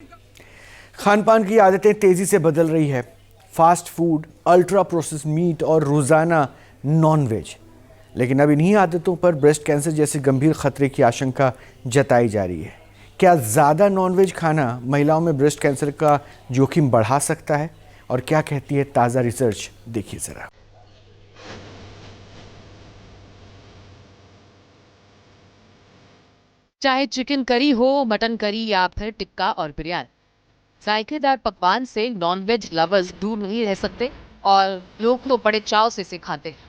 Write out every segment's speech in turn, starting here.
खान पान की आदतें तेजी से बदल रही है। Fast food, ultra process meet और रोजाना नॉनवेज। लेकिन अब इन्हीं आदतों पर ब्रेस्ट कैंसर जैसे गंभीर खतरे की आशंका जताई जा रही है। क्या ज़्यादा नॉनवेज खाना महिलाओं में ब्रेस्ट कैंसर का जोखिम बढ़ा सकता है? और क्या कहती है ताज़ा रिसर्च, देखिए ज़रा। चाहे चिकन करी हो, मटन करी या फिर टिक्का और बिरयानी, जायकेदार पकवान से नॉनवेज लवर्स दूर नहीं रह सकते और लोग तो बड़े चाव से इसे खाते हैं।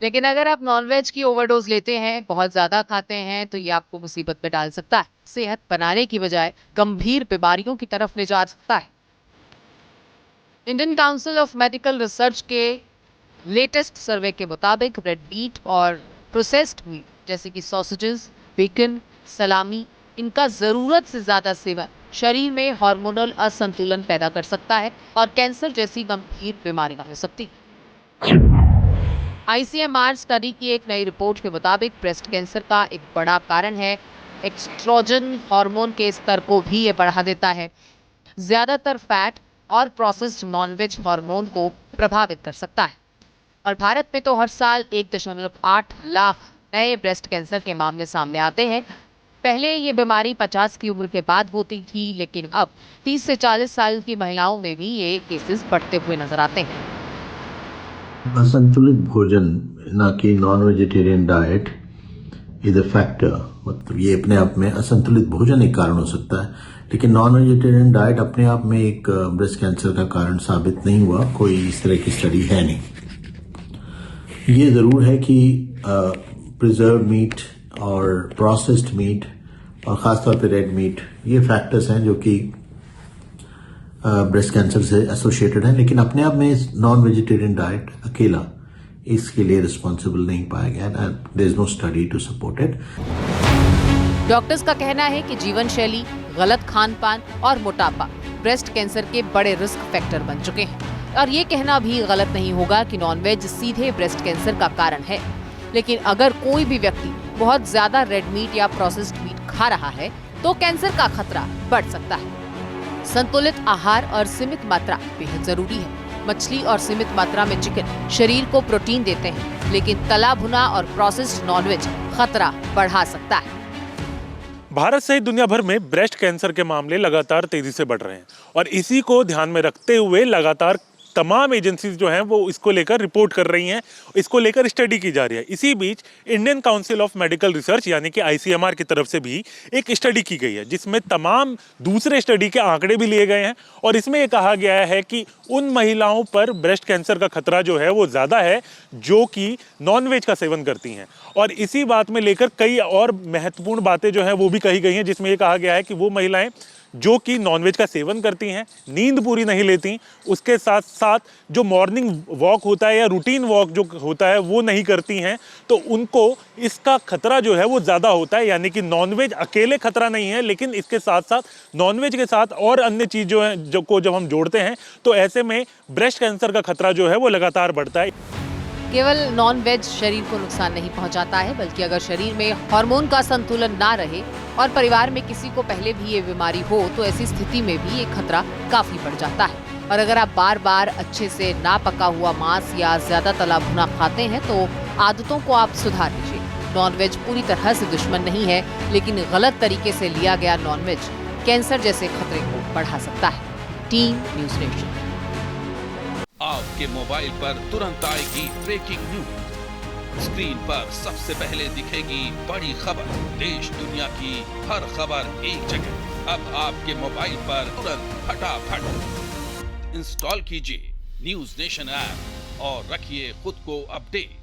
लेकिन अगर आप नॉनवेज की ओवरडोज लेते हैं, बहुत ज्यादा खाते हैं, तो ये आपको मुसीबत में डाल सकता है। सेहत बनाने की बजाय गंभीर बीमारियों की तरफ ले जा सकता है। Indian Council of Medical research के लेटेस्ट सर्वे के मुताबिक रेड मीट और प्रोसेस्ड मीट जैसे कि सॉसेजेस, बेकन, सलामी, इनका जरूरत से ज्यादा सेवन शरीर में हार्मोनल असंतुलन पैदा कर सकता है और कैंसर जैसी गंभीर बीमारियां हो सकती हैं। आईसीएमआर स्टडी की एक नई रिपोर्ट के मुताबिक ब्रेस्ट कैंसर का एक बड़ा कारण है एस्ट्रोजन हार्मोन के स्तर को भी ये बढ़ा देता है। ज्यादातर फैट और प्रोसेस्ड नॉनवेज हार्मोन को प्रभावित कर सकता है। और भारत में तो हर साल 1.8 लाख नए ब्रेस्ट कैंसर के मामले सामने आते हैं। पहले ये बीमारी 50 की उम्र के बाद होती थी, लेकिन अब 30 से 40 साल की महिलाओं में भी ये केसेस बढ़ते हुए नजर आते हैं। असंतुलित भोजन, ना कि non vegetarian diet is a factor. मतलब ये अपने आप में असंतुलित भोजन एक कारण हो सकता है, लेकिन नॉन वेजिटेरियन डाइट अपने आप में एक ब्रेस्ट कैंसर का कारण साबित नहीं हुआ। कोई इस तरह की स्टडी है नहीं। ये जरूर है कि प्रिजर्व मीट और प्रोसेस्ड मीट और खासतौर पे रेड मीट, ये फैक्टर्स हैं जो कि ब्रेस्ट कैंसर से एसोसिएटेड है, लेकिन अपने आप में नॉन वेजिटेरियन डाइट अकेला इसके लिए रिस्पॉन्सिबल नहीं पाया गया। There is no study to support it. Doctors का कहना है कि जीवन शैली, गलत खान पान और मोटापा ब्रेस्ट कैंसर के बड़े रिस्क फैक्टर बन चुके हैं। और ये कहना भी गलत नहीं होगा कि नॉनवेज सीधे ब्रेस्ट कैंसर का कारण है। लेकिन अगर कोई भी व्यक्ति बहुत ज्यादा रेड मीट या प्रोसेस्ड मीट खा रहा है तो कैंसर का खतरा बढ़ सकता है। संतुलित आहार और सीमित मात्रा बेहद जरूरी है। मछली और सीमित मात्रा में चिकन शरीर को प्रोटीन देते हैं, लेकिन तला भुना और प्रोसेस्ड नॉनवेज खतरा बढ़ा सकता है। भारत सहित दुनिया भर में ब्रेस्ट कैंसर के मामले लगातार तेजी से बढ़ रहे हैं और इसी को ध्यान में रखते हुए लगातार तमाम एजेंसीज जो हैं वो इसको लेकर रिपोर्ट कर रही हैं, इसको लेकर स्टडी की जा रही है। इसी बीच Indian Council of Medical Research यानी कि आईसीएमआर की तरफ से भी एक स्टडी की गई है, जिसमें तमाम दूसरे स्टडी के आंकड़े भी लिए गए हैं और इसमें यह कहा गया है कि उन महिलाओं पर ब्रेस्ट कैंसर का खतरा जो है वो ज़्यादा है जो कि नॉनवेज का सेवन करती हैं। और इसी बात में लेकर कई और महत्वपूर्ण बातें जो हैं वो भी कही गई हैं, जिसमें यह कहा गया है कि वो महिलाएं जो कि नॉनवेज का सेवन करती हैं, नींद पूरी नहीं लेती, उसके साथ साथ जो मॉर्निंग वॉक होता है या रूटीन वॉक जो होता है वो नहीं करती हैं, तो उनको इसका खतरा जो है वो ज़्यादा होता है। यानी कि नॉनवेज अकेले खतरा नहीं है, लेकिन इसके साथ साथ नॉनवेज के साथ और अन्य चीज़ जो है जो को जब हम जोड़ते हैं तो ऐसे में ब्रेस्ट कैंसर का खतरा जो है वो लगातार बढ़ता है। केवल नॉन वेज शरीर को नुकसान नहीं पहुंचाता है, बल्कि अगर शरीर में हार्मोन का संतुलन ना रहे और परिवार में किसी को पहले भी ये बीमारी हो तो ऐसी स्थिति में भी ये खतरा काफी बढ़ जाता है। और अगर आप बार बार अच्छे से ना पका हुआ मांस या ज्यादा तला भुना खाते हैं तो आदतों को आप सुधार लीजिए। नॉनवेज पूरी तरह से दुश्मन नहीं है, लेकिन गलत तरीके से लिया गया नॉनवेज कैंसर जैसे खतरे को बढ़ा सकता है। Team news nation. आपके मोबाइल पर तुरंत आएगी ब्रेकिंग न्यूज। स्क्रीन पर सबसे पहले दिखेगी बड़ी खबर। देश दुनिया की हर खबर एक जगह। अब आपके मोबाइल पर तुरंत फटाफट इंस्टॉल कीजिए न्यूज़ नेशन ऐप और रखिए खुद को अपडेट।